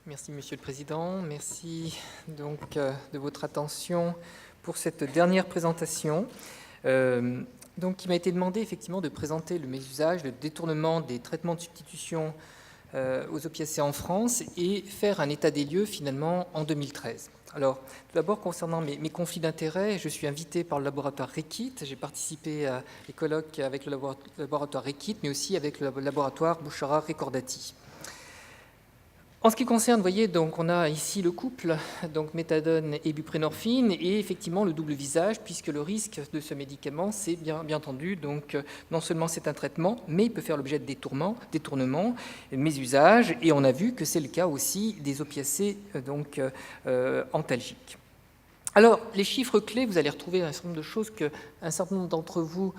Merci Monsieur le Président, merci donc de votre attention pour cette dernière présentation. Donc il m'a été demandé effectivement de présenter le mésusage, le détournement des traitements de substitution aux opiacés en France et faire un état des lieux finalement en 2013. Alors, tout d'abord, concernant mes conflits d'intérêts, je suis invité par le laboratoire REKIT. J'ai participé à des colloques avec le laboratoire REKIT, mais aussi avec le laboratoire Bouchara-Recordati. En ce qui concerne, vous voyez, donc on a ici le couple, donc méthadone et buprenorphine, et effectivement le double visage, puisque le risque de ce médicament, c'est bien entendu, donc non seulement c'est un traitement, mais il peut faire l'objet de détournements, mésusage, et on a vu que c'est le cas aussi des opiacés donc antalgiques. Alors, les chiffres clés, vous allez retrouver un certain nombre de choses qu'un certain nombre d'entre vous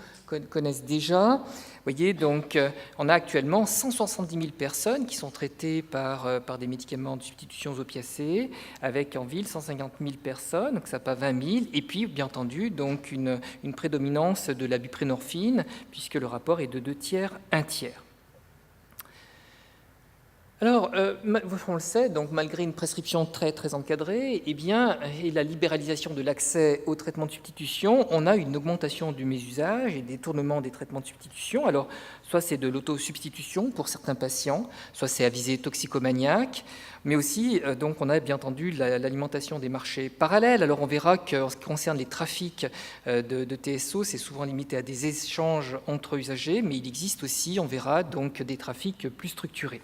connaissent déjà. Vous voyez, donc, on a actuellement 170 000 personnes qui sont traitées par des médicaments de substitution aux opiacés, avec en ville 150 000 personnes, donc ça pas 20 000, et puis, bien entendu, donc une prédominance de la buprenorphine, puisque le rapport est de 2 tiers, 1 tiers. Alors, on le sait, donc malgré une prescription très encadrée, eh bien, et la libéralisation de l'accès aux traitements de substitution, on a une augmentation du mésusage et des détournements des traitements de substitution. Alors, soit c'est de l'autosubstitution pour certains patients, soit c'est à visée toxicomaniaque, mais aussi, donc, on a bien entendu l'alimentation des marchés parallèles. Alors, on verra qu'en ce qui concerne les trafics de TSO, c'est souvent limité à des échanges entre usagers, mais il existe aussi, on verra, donc des trafics plus structurés.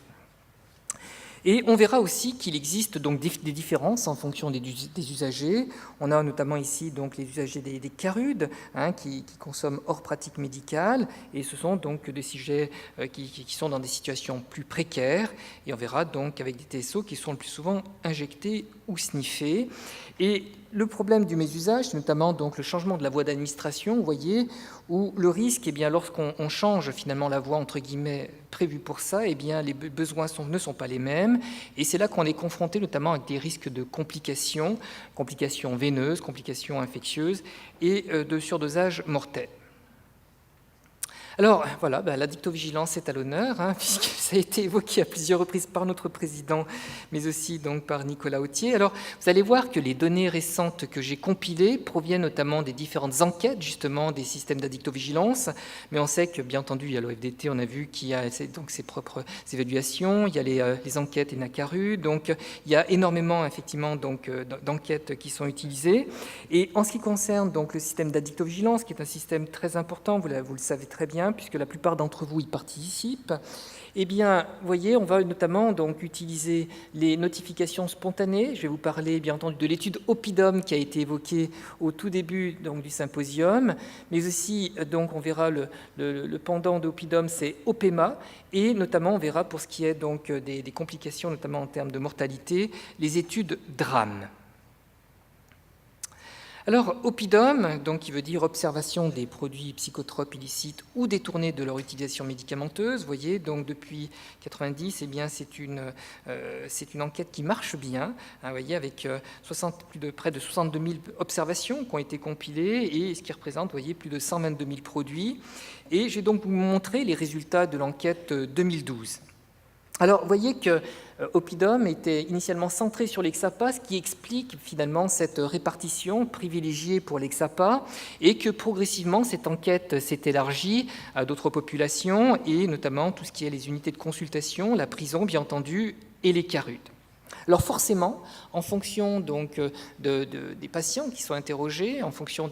Et on verra aussi qu'il existe donc des différences en fonction des usagers. On a notamment ici donc les usagers des carudes qui consomment hors pratique médicale, et ce sont donc des sujets qui sont dans des situations plus précaires. Et on verra donc avec des TSO qui sont le plus souvent injectés ou sniffés. Et le problème du mésusage, c'est notamment donc le changement de la voie d'administration, vous voyez, où le risque, eh bien, lorsqu'on change finalement la voie entre guillemets prévue pour ça, eh bien, les besoins ne sont pas les mêmes, et c'est là qu'on est confronté notamment avec des risques de complications veineuses, complications infectieuses et de surdosage mortel. Alors voilà, l'addictovigilance est à l'honneur, puisque ça a été évoqué à plusieurs reprises par notre président, mais aussi donc par Nicolas Autier. Alors vous allez voir que les données récentes que j'ai compilées proviennent notamment des différentes enquêtes justement des systèmes d'addictovigilance, mais on sait que bien entendu il y a l'OFDT, on a vu qu'il y a donc ses propres évaluations, il y a les enquêtes ENACARU, donc il y a énormément effectivement donc d'enquêtes qui sont utilisées. Et en ce qui concerne donc le système d'addictovigilance, qui est un système très important, vous le savez très bien, puisque la plupart d'entre vous y participent, eh bien, vous voyez, on va notamment donc utiliser les notifications spontanées. Je vais vous parler, bien entendu, de l'étude Oppidum qui a été évoquée au tout début donc, du symposium, mais aussi, donc, on verra le pendant d'Oppidum, c'est OPEMA, et notamment, on verra pour ce qui est donc des complications, notamment en termes de mortalité, les études DRAM. Alors, Oppidum, donc, qui veut dire observation des produits psychotropes illicites ou détournés de leur utilisation médicamenteuse. Vous voyez, donc depuis 90, eh bien, c'est une enquête qui marche bien, vous voyez, avec près de 62 000 observations qui ont été compilées, et ce qui représente, vous voyez, plus de 122 000 produits. Et j'ai donc vous montrer les résultats de l'enquête 2012. Alors, vous voyez que Oppidum était initialement centré sur l'Exapa, ce qui explique finalement cette répartition privilégiée pour l'Exapa, et que progressivement cette enquête s'est élargie à d'autres populations, et notamment tout ce qui est les unités de consultation, la prison bien entendu, et les carudes. Alors forcément, en fonction donc des patients qui sont interrogés, en fonction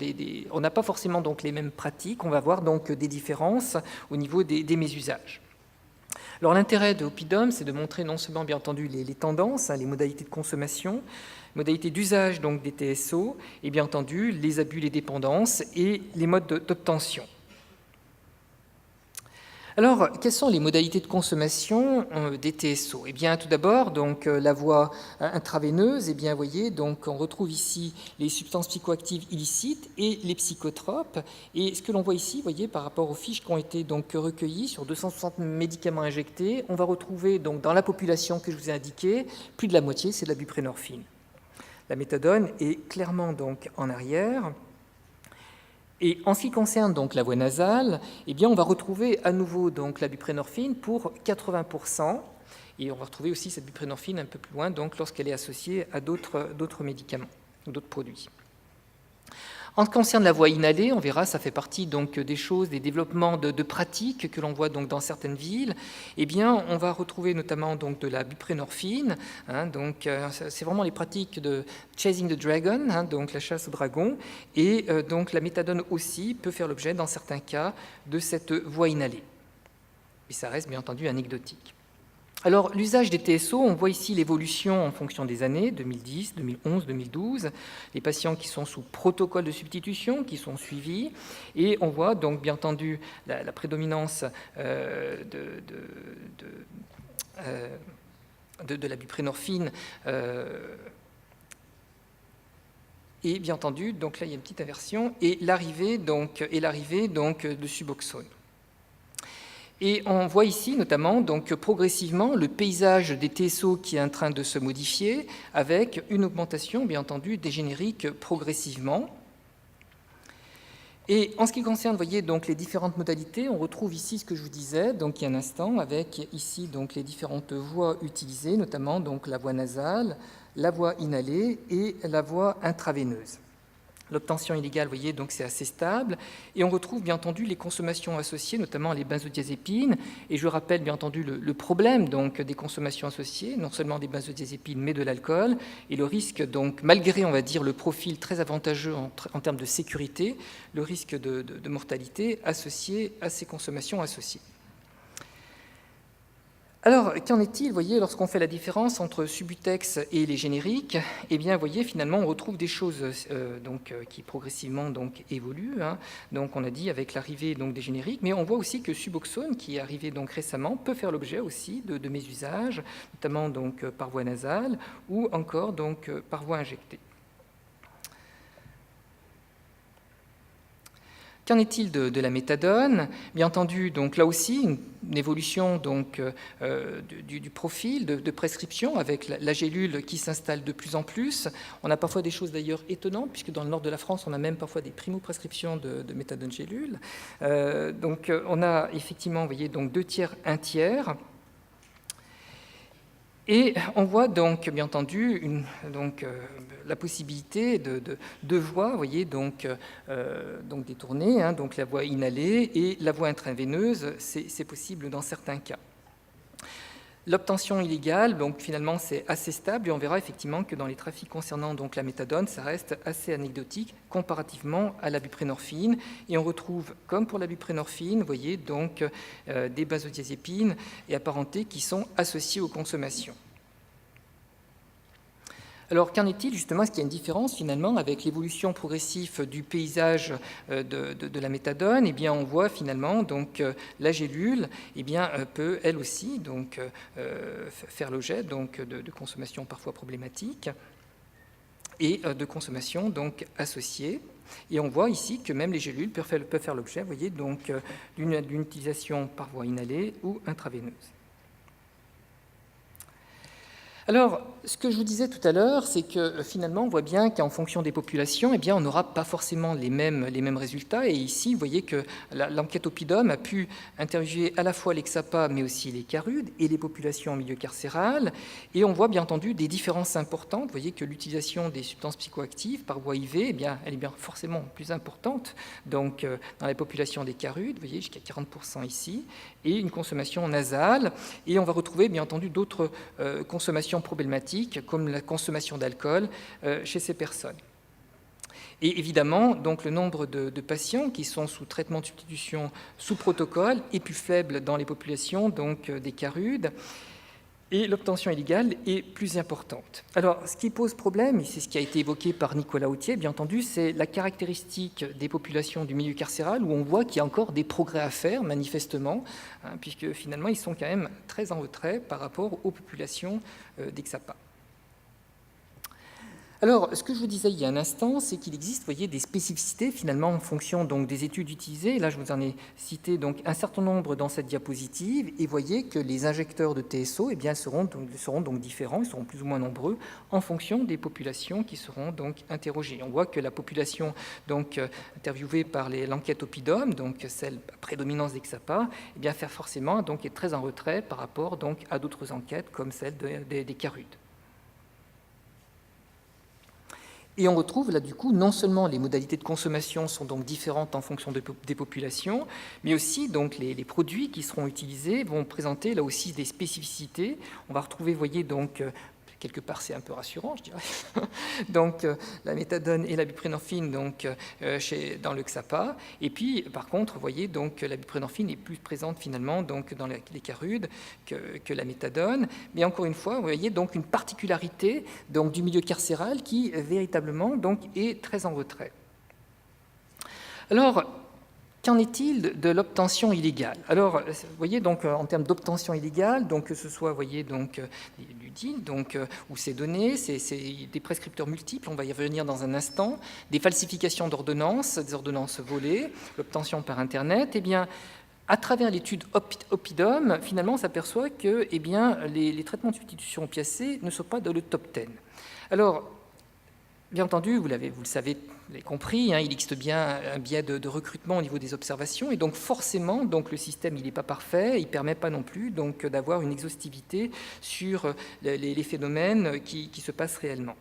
on n'a pas forcément donc les mêmes pratiques, on va voir donc des différences au niveau des mésusages. Alors l'intérêt de Oppidum, c'est de montrer non seulement bien entendu les tendances, les modalités de consommation, modalités d'usage donc des TSO, et bien entendu les abus, les dépendances et les modes d'obtention. Alors, quelles sont les modalités de consommation des TSO ? Eh bien, tout d'abord, donc la voie intraveineuse. Eh bien, vous voyez, donc on retrouve ici les substances psychoactives illicites et les psychotropes. Et ce que l'on voit ici, vous voyez, par rapport aux fiches qui ont été donc recueillies sur 260 médicaments injectés, on va retrouver donc dans la population que je vous ai indiquée, plus de la moitié, c'est de la buprenorphine. La méthadone est clairement donc en arrière. Et en ce qui concerne donc la voie nasale, eh bien, on va retrouver à nouveau donc la buprenorphine pour 80%, Et on va retrouver aussi cette buprenorphine un peu plus loin, donc lorsqu'elle est associée à d'autres médicaments, d'autres produits. En ce qui concerne la voie inhalée, on verra, ça fait partie donc des choses, des développements de pratiques que l'on voit donc dans certaines villes. Eh bien, on va retrouver notamment donc de la buprenorphine. Donc, c'est vraiment les pratiques de chasing the dragon, donc la chasse au dragon, et donc la méthadone aussi peut faire l'objet, dans certains cas, de cette voie inhalée. Et ça reste bien entendu anecdotique. Alors, l'usage des TSO, on voit ici l'évolution en fonction des années, 2010, 2011, 2012, les patients qui sont sous protocole de substitution, qui sont suivis, et on voit donc bien entendu la prédominance de la buprenorphine, et bien entendu, donc là il y a une petite inversion, et l'arrivée donc de Suboxone. Et on voit ici notamment donc, progressivement le paysage des TSO qui est en train de se modifier avec une augmentation, bien entendu, des génériques progressivement. Et en ce qui concerne, vous voyez, donc, les différentes modalités, on retrouve ici ce que je vous disais donc, il y a un instant, avec ici donc, les différentes voies utilisées, notamment donc, la voie nasale, la voie inhalée et la voie intraveineuse. L'obtention illégale, vous voyez, donc c'est assez stable. Et on retrouve bien entendu les consommations associées, notamment les benzodiazépines. Et je rappelle bien entendu le problème donc, des consommations associées, non seulement des benzodiazépines, mais de l'alcool. Et le risque, donc, malgré, on va dire, le profil très avantageux en termes de sécurité, le risque de mortalité associé à ces consommations associées. Alors, qu'en est-il, vous voyez, lorsqu'on fait la différence entre Subutex et les génériques? Eh bien, vous voyez, finalement, on retrouve des choses qui progressivement donc, évoluent. Donc, on a dit avec l'arrivée donc, des génériques, mais on voit aussi que Suboxone, qui est arrivé donc, récemment, peut faire l'objet aussi de mésusages, notamment donc, par voie nasale ou encore donc, par voie injectée. Qu'en est-il de la méthadone? Bien entendu, donc là aussi, une évolution donc, du profil de prescription avec la gélule qui s'installe de plus en plus. On a parfois des choses d'ailleurs étonnantes, puisque dans le nord de la France, on a même parfois des primo-prescriptions de méthadone gélule. Donc on a effectivement, vous voyez, donc 2 tiers, 1 tiers. Et on voit donc, bien entendu, la possibilité de voies, vous voyez, donc détournées, donc la voie inhalée et la voie intraveineuse, c'est possible dans certains cas. L'obtention illégale, donc finalement, c'est assez stable et on verra effectivement que dans les trafics concernant donc la méthadone, ça reste assez anecdotique comparativement à la buprenorphine. Et on retrouve, comme pour la buprenorphine, vous voyez, donc des benzodiazépines et apparentés qui sont associés aux consommations. Alors, qu'en est-il justement? Est-ce qu'il y a une différence finalement avec l'évolution progressive du paysage de la méthadone? Eh bien, on voit finalement donc la gélule, eh bien, peut elle aussi donc faire l'objet donc de consommation parfois problématique et de consommation donc associée. Et on voit ici que même les gélules peuvent faire l'objet, vous voyez, donc d'une utilisation par voie inhalée ou intraveineuse. Alors, ce que je vous disais tout à l'heure, c'est que finalement, on voit bien qu'en fonction des populations, eh bien, on n'aura pas forcément les mêmes résultats. Et ici, vous voyez que l'enquête Oppidum a pu interviewer à la fois les XAPA, mais aussi les CARUD et les populations en milieu carcéral. Et on voit bien entendu des différences importantes. Vous voyez que l'utilisation des substances psychoactives par voie IV, eh bien, elle est bien forcément plus importante donc, dans la population des CARUD, vous voyez, jusqu'à 40% ici, et une consommation nasale. Et on va retrouver bien entendu d'autres consommations problématiques comme la consommation d'alcool chez ces personnes. Et évidemment, donc, le nombre de patients qui sont sous traitement de substitution sous protocole est plus faible dans les populations donc, des CARUD, et l'obtention illégale est plus importante. Alors, ce qui pose problème, et c'est ce qui a été évoqué par Nicolas Autier, bien entendu, c'est la caractéristique des populations du milieu carcéral, où on voit qu'il y a encore des progrès à faire, manifestement, puisque finalement, ils sont quand même très en retrait par rapport aux populations des XAPA. Alors, ce que je vous disais il y a un instant, c'est qu'il existe, vous voyez, des spécificités finalement en fonction donc des études utilisées. Là, je vous en ai cité donc un certain nombre dans cette diapositive, et vous voyez que les injecteurs de TSO, eh bien, seront donc différents, ils seront plus ou moins nombreux en fonction des populations qui seront donc interrogées. On voit que la population donc interviewée par l'enquête Oppidum, donc celle à prédominance d'Exapa, eh bien, faire forcément donc est très en retrait par rapport donc à d'autres enquêtes comme celle des Carudes. Et on retrouve là du coup non seulement les modalités de consommation sont donc différentes en fonction des populations, mais aussi donc les produits qui seront utilisés vont présenter là aussi des spécificités. On va retrouver, vous voyez, donc quelque part c'est un peu rassurant, je dirais. Donc la méthadone et la buprenorphine donc dans le Xapa, et puis par contre, vous voyez, donc la buprenorphine est plus présente finalement donc dans les Carudes que la méthadone, mais encore une fois, vous voyez donc une particularité donc du milieu carcéral qui véritablement donc est très en retrait. Alors, qu'en est-il de l'obtention illégale? Alors, vous voyez, donc, en termes d'obtention illégale, donc, que ce soit, vous voyez, donc, du deal, donc, où c'est donné, c'est des prescripteurs multiples, on va y revenir dans un instant, des falsifications d'ordonnances, des ordonnances volées, l'obtention par Internet, eh bien, à travers l'étude Oppidum, finalement, on s'aperçoit que eh bien, les traitements de substitution opiacés ne sont pas dans le top 10. Alors, bien entendu, vous le savez, vous l'avez compris, hein, il existe bien un biais de recrutement au niveau des observations, et donc forcément, donc, le système il n'est pas parfait, il ne permet pas non plus donc, d'avoir une exhaustivité sur les phénomènes qui se passent réellement.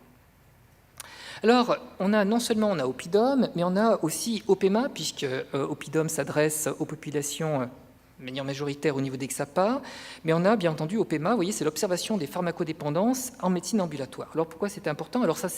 Alors, non seulement on a Oppidum, mais on a aussi Opema, puisque Oppidum s'adresse aux populations de manière majoritaire au niveau des XAPA, mais on a bien entendu Opema, vous voyez, c'est l'observation des pharmacodépendances en médecine ambulatoire. Alors pourquoi c'est important? Alors ça,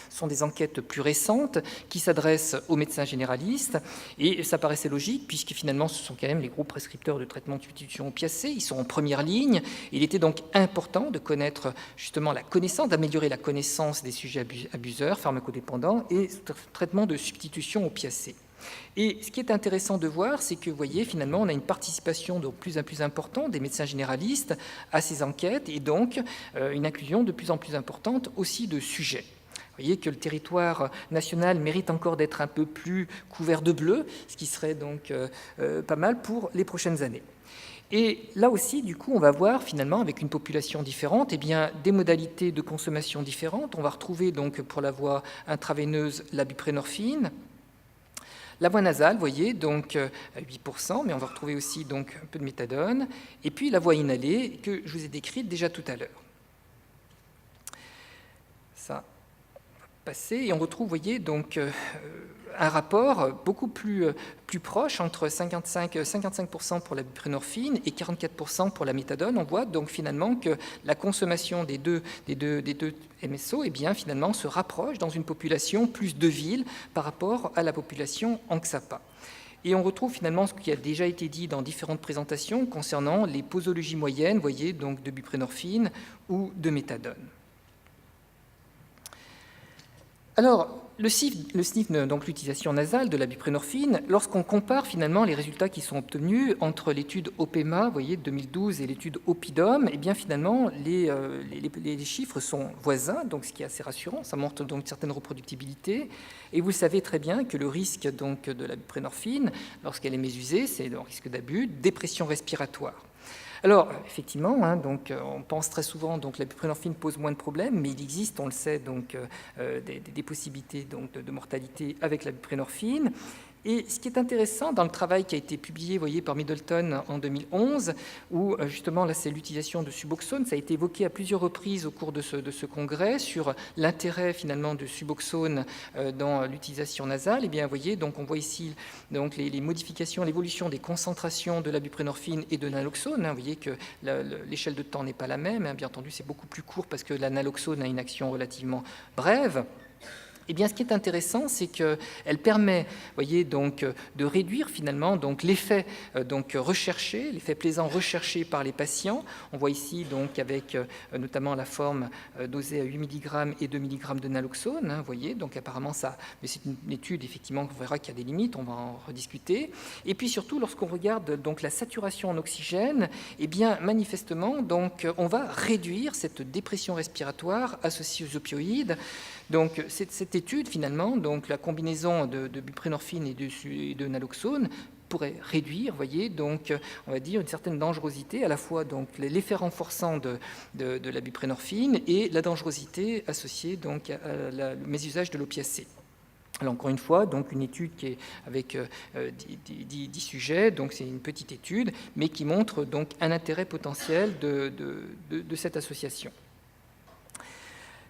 sont des enquêtes plus récentes qui s'adressent aux médecins généralistes, et ça paraissait logique, puisque finalement ce sont quand même les gros prescripteurs de traitement de substitution opiacés, ils sont en première ligne. Il était donc important de connaître justement d'améliorer la connaissance des sujets abuseurs, pharmacodépendants et traitement de substitution opiacés. Et ce qui est intéressant de voir, c'est que, vous voyez, finalement, on a une participation de plus en plus importante des médecins généralistes à ces enquêtes, et donc une inclusion de plus en plus importante aussi de sujets. Vous voyez que le territoire national mérite encore d'être un peu plus couvert de bleu, ce qui serait donc pas mal pour les prochaines années. Et là aussi, du coup, on va voir finalement, avec une population différente, eh bien, des modalités de consommation différentes. On va retrouver donc pour la voie intraveineuse la buprenorphine. La voie nasale, vous voyez, donc 8%, mais on va retrouver aussi donc un peu de méthadone, et puis la voie inhalée que je vous ai décrite déjà tout à l'heure. Ça va passer, et on retrouve, vous voyez, donc un rapport beaucoup plus proche entre 55% pour la buprenorphine et 44% pour la méthadone. On voit donc finalement que la consommation des deux MSO eh bien, finalement, se rapproche dans une population plus de ville par rapport à la population en XAPA. Et on retrouve finalement ce qui a déjà été dit dans différentes présentations concernant les posologies moyennes, vous voyez, donc de buprenorphine ou de méthadone. Alors, le SNIF, donc l'utilisation nasale de la buprenorphine, lorsqu'on compare finalement les résultats qui sont obtenus entre l'étude Opema, vous voyez, de 2012 et l'étude Oppidum, eh bien finalement les chiffres sont voisins, donc ce qui est assez rassurant, ça montre donc une certaine reproductibilité. Et vous savez très bien que le risque donc de la buprenorphine, lorsqu'elle est mésusée, c'est le risque d'abus, dépression respiratoire. Alors, effectivement, hein, donc, on pense très souvent que la buprenorphine pose moins de problèmes, mais il existe, on le sait, donc, des possibilités donc, de mortalité avec la buprenorphine. Et ce qui est intéressant dans le travail qui a été publié, vous voyez, par Middleton en 2011, où justement là c'est l'utilisation de Suboxone, ça a été évoqué à plusieurs reprises au cours de ce congrès sur l'intérêt finalement de Suboxone dans l'utilisation nasale. Et bien, vous voyez, donc on voit ici donc les modifications, l'évolution des concentrations de la buprenorphine et de naloxone. Hein, vous voyez que l'échelle de temps n'est pas la même. Hein, bien entendu, c'est beaucoup plus court parce que la naloxone a une action relativement brève. Eh bien, ce qui est intéressant, c'est qu'elle permet, voyez, donc, de réduire finalement donc, l'effet recherché, l'effet plaisant recherché par les patients. On voit ici donc, avec notamment la forme dosée à 8 mg et 2 mg de naloxone. Vous voyez, donc apparemment ça, mais c'est une étude effectivement, on verra qu'il y a des limites, on va en rediscuter. Et puis surtout, lorsqu'on regarde donc, la saturation en oxygène, eh bien, manifestement, donc, on va réduire cette dépression respiratoire associée aux opioïdes. Donc, cette étude, finalement, donc, la combinaison de buprenorphine et de naloxone pourrait réduire, voyez, donc, on va dire, une certaine dangerosité, à la fois donc, l'effet renforçant de la buprenorphine et la dangerosité associée donc, à le mésusage de l'opiacé. Alors encore une fois, donc une étude qui est avec 10 sujets, donc c'est une petite étude, mais qui montre donc un intérêt potentiel de cette association.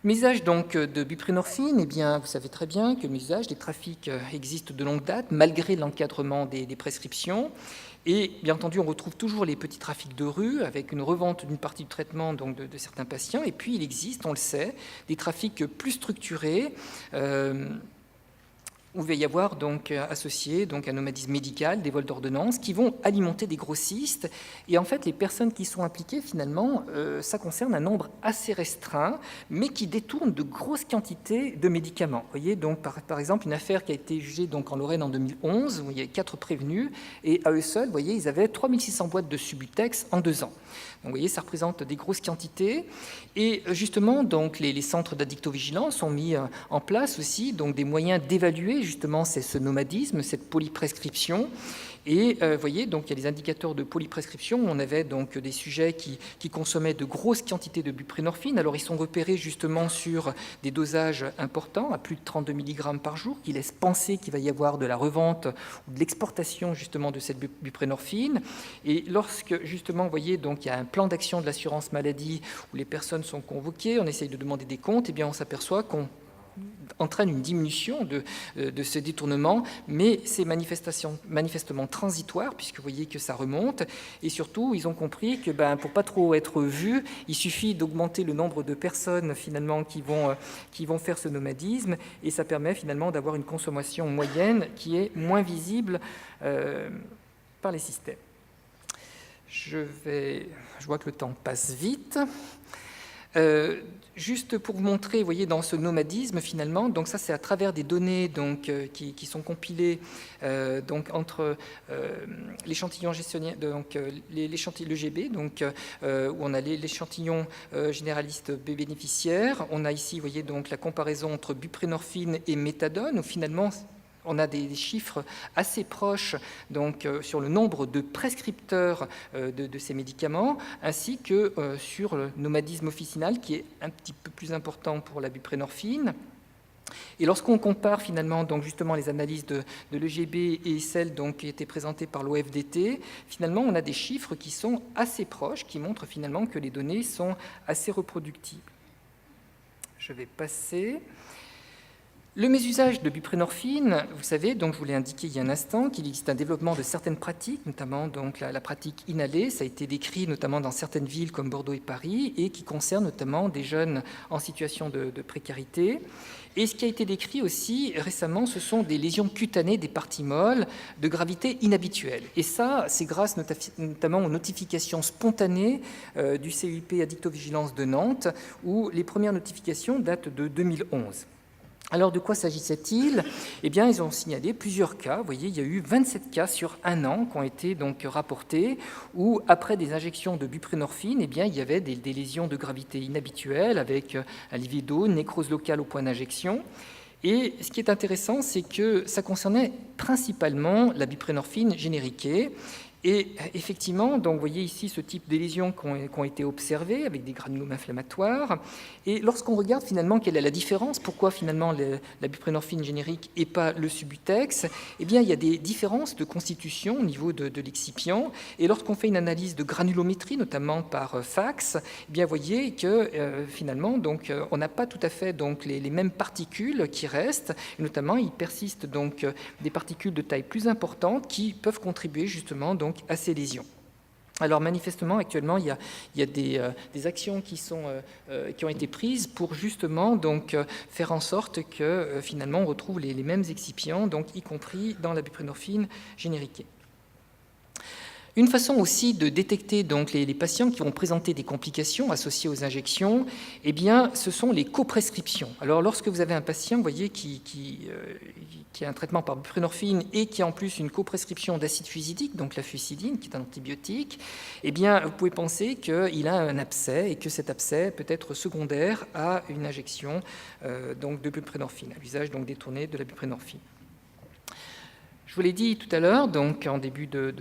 L'usage donc de buprenorphine, eh bien, vous savez très bien que l'usage des trafics existe de longue date, malgré l'encadrement des prescriptions. Et bien entendu, on retrouve toujours les petits trafics de rue, avec une revente d'une partie du traitement donc, de certains patients. Et puis, il existe, on le sait, des trafics plus structurés, où il va y avoir donc associé donc un nomadisme médical, des vols d'ordonnance qui vont alimenter des grossistes. Et en fait, les personnes qui sont impliquées, finalement, ça concerne un nombre assez restreint, mais qui détournent de grosses quantités de médicaments. Vous voyez, donc par exemple, une affaire qui a été jugée donc en Lorraine en 2011, où il y a 4 prévenus, et à eux seuls, vous voyez, ils avaient 3600 boîtes de Subutex en 2 ans. Donc, vous voyez, ça représente des grosses quantités. Et justement, donc, les centres d'addictovigilance ont mis en place aussi donc, des moyens d'évaluer justement ce nomadisme, cette polyprescription. Et vous voyez, donc, il y a des indicateurs de polyprescription. On avait donc des sujets qui consommaient de grosses quantités de buprenorphine. Alors, ils sont repérés justement sur des dosages importants, à plus de 32 mg par jour, qui laissent penser qu'il va y avoir de la revente ou de l'exportation justement de cette buprenorphine. Et lorsque justement, vous voyez, donc, il y a un plan d'action de l'assurance maladie où les personnes sont convoquées, on essaye de demander des comptes, et bien on s'aperçoit qu'on entraîne une diminution de ce détournement, mais c'est manifestement transitoire, puisque vous voyez que ça remonte, et surtout, ils ont compris que pour pas trop être vus, il suffit d'augmenter le nombre de personnes finalement qui vont faire ce nomadisme, et ça permet finalement d'avoir une consommation moyenne qui est moins visible par les systèmes. Je vois que le temps passe vite. Juste pour vous montrer, vous voyez, dans ce nomadisme, finalement, donc ça, c'est à travers des données donc, qui sont compilées donc, entre l'échantillon gestionnaire, donc l'échantillon l'EGB, donc où on a l'échantillon généraliste bénéficiaire. On a ici, vous voyez, donc la comparaison entre buprenorphine et méthadone, où finalement on a des chiffres assez proches donc, sur le nombre de prescripteurs de ces médicaments, ainsi que sur le nomadisme officinal, qui est un petit peu plus important pour la buprenorphine. Et lorsqu'on compare finalement donc justement les analyses de l'EGB et celles donc, qui étaient présentées par l'OFDT, finalement on a des chiffres qui sont assez proches, qui montrent finalement que les données sont assez reproductibles. Je vais passer. Le mésusage de buprenorphine, vous savez, donc je vous l'ai indiqué il y a un instant, qu'il existe un développement de certaines pratiques, notamment donc la pratique inhalée, ça a été décrit notamment dans certaines villes comme Bordeaux et Paris, et qui concerne notamment des jeunes en situation de précarité. Et ce qui a été décrit aussi récemment, ce sont des lésions cutanées des parties molles de gravité inhabituelle. Et ça, c'est grâce notamment aux notifications spontanées du CUIP Addictovigilance de Nantes, où les premières notifications datent de 2011. Alors, de quoi s'agissait-il ? Eh bien, ils ont signalé plusieurs cas. Vous voyez, il y a eu 27 cas sur un an qui ont été donc rapportés, où, après des injections de buprenorphine, eh bien, il y avait des lésions de gravité inhabituelle avec un livido, une nécrose locale au point d'injection. Et ce qui est intéressant, c'est que ça concernait principalement la buprenorphine génériquée. Et effectivement, donc vous voyez ici ce type de lésions qui ont été observées avec des granulomes inflammatoires. Et lorsqu'on regarde finalement quelle est la différence, pourquoi finalement la buprenorphine générique et pas le Subutex, eh bien il y a des différences de constitution au niveau de l'excipient. Et lorsqu'on fait une analyse de granulométrie, notamment par fax, eh bien vous voyez que finalement donc on n'a pas tout à fait donc les mêmes particules qui restent. Et notamment, il persiste donc des particules de taille plus importante qui peuvent contribuer justement donc à ces lésions. Alors manifestement, actuellement, il y a des actions qui ont été prises pour justement donc, faire en sorte que finalement on retrouve les mêmes excipients, donc, y compris dans la buprenorphine génériquée. Une façon aussi de détecter donc, les patients qui vont présenter des complications associées aux injections, eh bien, ce sont les coprescriptions. Alors lorsque vous avez un patient, vous voyez, qui a un traitement par buprenorphine et qui a en plus une coprescription d'acide fusidique, donc la fusidine, qui est un antibiotique, eh bien, vous pouvez penser qu'il a un abcès et que cet abcès peut être secondaire à une injection donc, de buprenorphine, à l'usage donc, détourné de la buprenorphine. Je vous l'ai dit tout à l'heure, donc en début de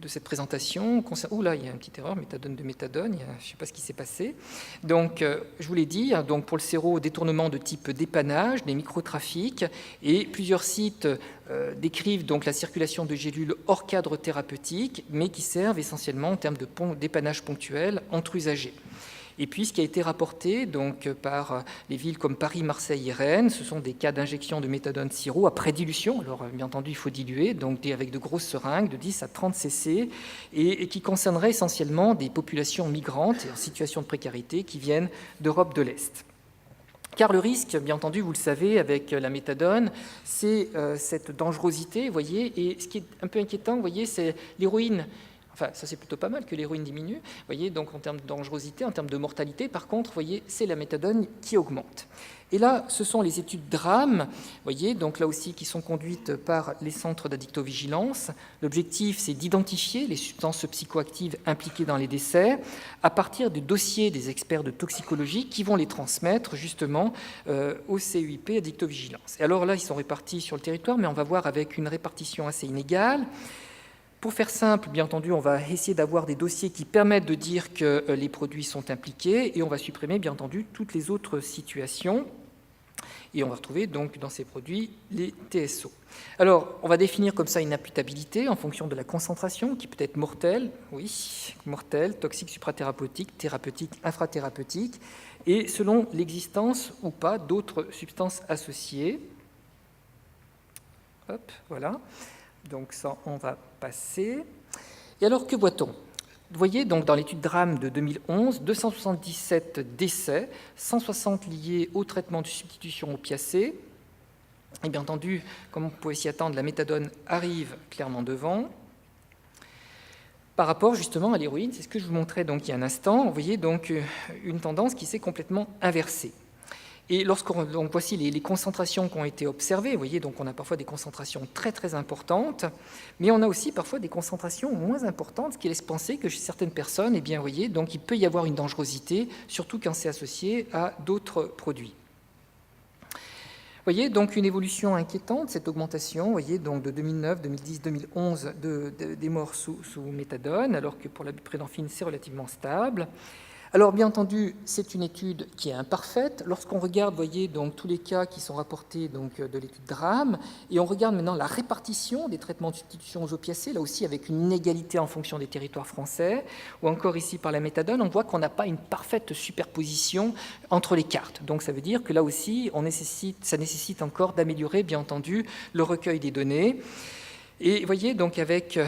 cette présentation, ouh là, il y a une petite erreur, méthadone de méthadone, je ne sais pas ce qui s'est passé. Donc, je vous l'ai dit, donc pour le séro, détournement de type dépannage, des microtrafics, et plusieurs sites décrivent donc la circulation de gélules hors cadre thérapeutique, mais qui servent essentiellement en termes de dépannage ponctuel entre usagers. Et puis, ce qui a été rapporté donc, par les villes comme Paris, Marseille et Rennes, ce sont des cas d'injection de méthadone sirop après dilution. Alors, bien entendu, il faut diluer, donc avec de grosses seringues de 10 à 30 cc, et qui concerneraient essentiellement des populations migrantes et en situation de précarité qui viennent d'Europe de l'Est. Car le risque, bien entendu, vous le savez, avec la méthadone, c'est cette dangerosité, vous voyez, et ce qui est un peu inquiétant, vous voyez, c'est l'héroïne. Enfin, ça c'est plutôt pas mal que l'héroïne diminue, vous voyez, donc en termes de dangerosité, en termes de mortalité, par contre, vous voyez, c'est la méthadone qui augmente. Et là, ce sont les études DRAM, vous voyez, donc là aussi qui sont conduites par les centres d'addictovigilance. L'objectif, c'est d'identifier les substances psychoactives impliquées dans les décès à partir des dossiers des experts de toxicologie qui vont les transmettre justement au CEIP addictovigilance. Et alors là, ils sont répartis sur le territoire, mais on va voir avec une répartition assez inégale. Pour faire simple, bien entendu, on va essayer d'avoir des dossiers qui permettent de dire que les produits sont impliqués et on va supprimer, bien entendu, toutes les autres situations. Et on va retrouver donc dans ces produits les TSO. Alors, on va définir comme ça une imputabilité en fonction de la concentration qui peut être mortelle, oui, mortelle, toxique suprathérapeutique, thérapeutique, infrathérapeutique, et selon l'existence ou pas d'autres substances associées. Hop, voilà. Donc ça, on va passer. Et alors, que voit-on ? Vous voyez, donc, dans l'étude DRAM de 2011, 277 décès, 160 liés au traitement de substitution opiacée. Et bien entendu, comme on pouvait s'y attendre, la méthadone arrive clairement devant. Par rapport justement à l'héroïne, c'est ce que je vous montrais donc, il y a un instant, vous voyez donc une tendance qui s'est complètement inversée. Et donc voici les concentrations qui ont été observées, vous voyez, donc on a parfois des concentrations très très importantes, mais on a aussi parfois des concentrations moins importantes, ce qui laisse penser que chez certaines personnes, eh bien, vous voyez, donc il peut y avoir une dangerosité, surtout quand c'est associé à d'autres produits. Vous voyez, donc une évolution inquiétante, cette augmentation, vous voyez, donc de 2009, 2010, 2011 des morts sous méthadone, alors que pour la buprenorphine, c'est relativement stable. Alors, bien entendu, c'est une étude qui est imparfaite. Lorsqu'on regarde, vous voyez, donc, tous les cas qui sont rapportés donc, de l'étude DRAM, et on regarde maintenant la répartition des traitements de substitution aux opiacés, là aussi avec une inégalité en fonction des territoires français, ou encore ici par la méthadone, on voit qu'on n'a pas une parfaite superposition entre les cartes. Donc, ça veut dire que là aussi, ça nécessite encore d'améliorer, bien entendu, le recueil des données. Et vous voyez, donc avec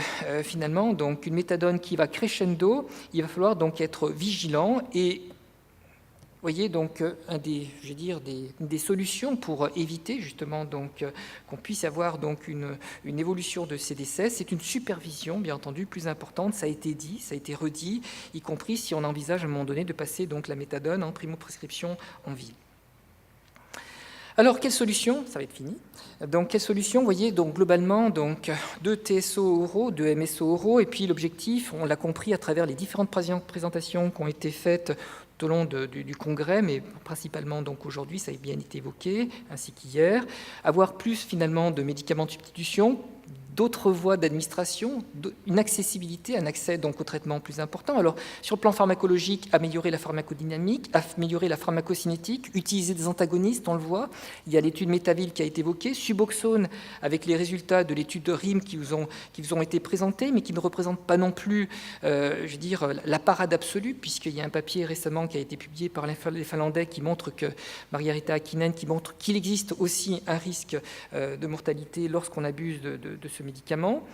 finalement donc une méthadone qui va crescendo, il va falloir donc être vigilant. Et vous voyez, donc des solutions pour éviter justement donc qu'on puisse avoir donc une évolution de ces décès, c'est une supervision, bien entendu, plus importante. Ça a été dit, ça a été redit, y compris si on envisage à un moment donné de passer donc la méthadone en primo-prescription en ville. Alors, quelle solution ? Ça va être fini. Donc, quelle solution ? Vous voyez, donc, globalement, donc, 2 TSO oraux, 2 MSO oraux, et puis l'objectif, on l'a compris à travers les différentes présentations qui ont été faites tout au long du congrès, mais principalement donc aujourd'hui, ça a bien été évoqué, ainsi qu'hier, avoir plus finalement de médicaments de substitution, d'autres voies d'administration, une accessibilité, un accès donc au traitement plus important. Alors, sur le plan pharmacologique, améliorer la pharmacodynamique, améliorer la pharmacocinétique, utiliser des antagonistes, on le voit. Il y a l'étude Métaville qui a été évoquée, Suboxone, avec les résultats de l'étude de RIM qui vous ont été présentés, mais qui ne représentent pas non plus, la parade absolue, puisqu'il y a un papier récemment qui a été publié par les Finlandais qui montre que, Margarita Hakkinen, qui montre qu'il existe aussi un risque de mortalité lorsqu'on abuse de ce médicament.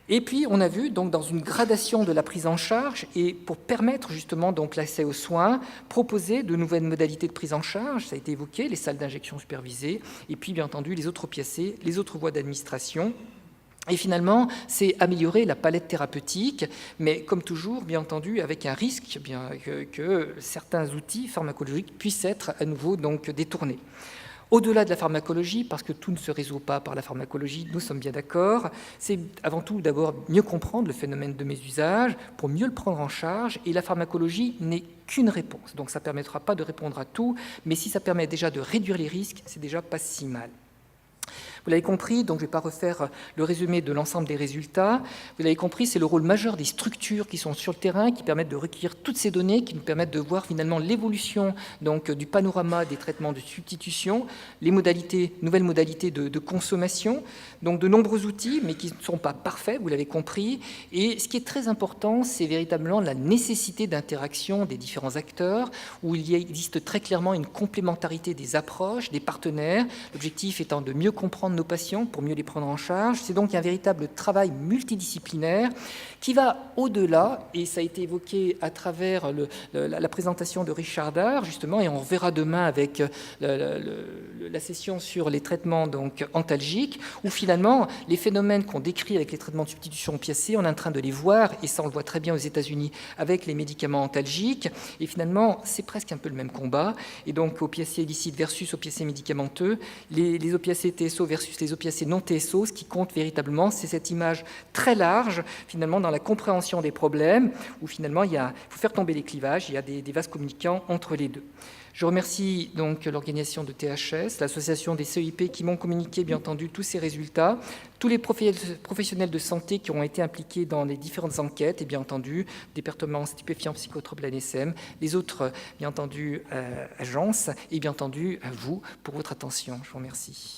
Et puis, on a vu, donc, dans une gradation de la prise en charge, et pour permettre justement donc l'accès aux soins, proposer de nouvelles modalités de prise en charge, ça a été évoqué, les salles d'injection supervisées, et puis, bien entendu, les autres opiacés, les autres voies d'administration. Et finalement, c'est améliorer la palette thérapeutique, mais comme toujours, bien entendu, avec un risque que certains outils pharmacologiques puissent être à nouveau donc détournés. Au-delà de la pharmacologie, parce que tout ne se résout pas par la pharmacologie, nous sommes bien d'accord, c'est avant tout d'abord mieux comprendre le phénomène de mésusage pour mieux le prendre en charge, et la pharmacologie n'est qu'une réponse. Donc ça ne permettra pas de répondre à tout, mais si ça permet déjà de réduire les risques, c'est déjà pas si mal. Vous l'avez compris, donc je ne vais pas refaire le résumé de l'ensemble des résultats. Vous l'avez compris, c'est le rôle majeur des structures qui sont sur le terrain, qui permettent de recueillir toutes ces données, qui nous permettent de voir finalement l'évolution donc du panorama des traitements de substitution, les nouvelles modalités de consommation, donc de nombreux outils, mais qui ne sont pas parfaits, vous l'avez compris. Et ce qui est très important, c'est véritablement la nécessité d'interaction des différents acteurs, où il existe très clairement une complémentarité des approches, des partenaires, l'objectif étant de mieux comprendre nos patients pour mieux les prendre en charge. C'est donc un véritable travail multidisciplinaire qui va au-delà, et ça a été évoqué à travers la présentation de Richard Dard, justement, et on reverra demain avec la session sur les traitements donc antalgiques, où finalement, les phénomènes qu'on décrit avec les traitements de substitution opiacés, on est en train de les voir, et ça on le voit très bien aux États-Unis avec les médicaments antalgiques, et finalement, c'est presque un peu le même combat, et donc opiacés illicites versus opiacés médicamenteux, les opiacés TSO versus les opiacés non TSO, ce qui compte véritablement, c'est cette image très large, finalement, dans la compréhension des problèmes, où finalement, il faut faire tomber les clivages, il y a des vases communicants entre les deux. Je remercie donc l'organisation de THS, l'association des CEIP qui m'ont communiqué, bien entendu, tous ces résultats, tous les professionnels de santé qui ont été impliqués dans les différentes enquêtes, et bien entendu, départements stupéfiants, psychotropes, l'ANSM, les autres, bien entendu, agences, et bien entendu, à vous pour votre attention. Je vous remercie.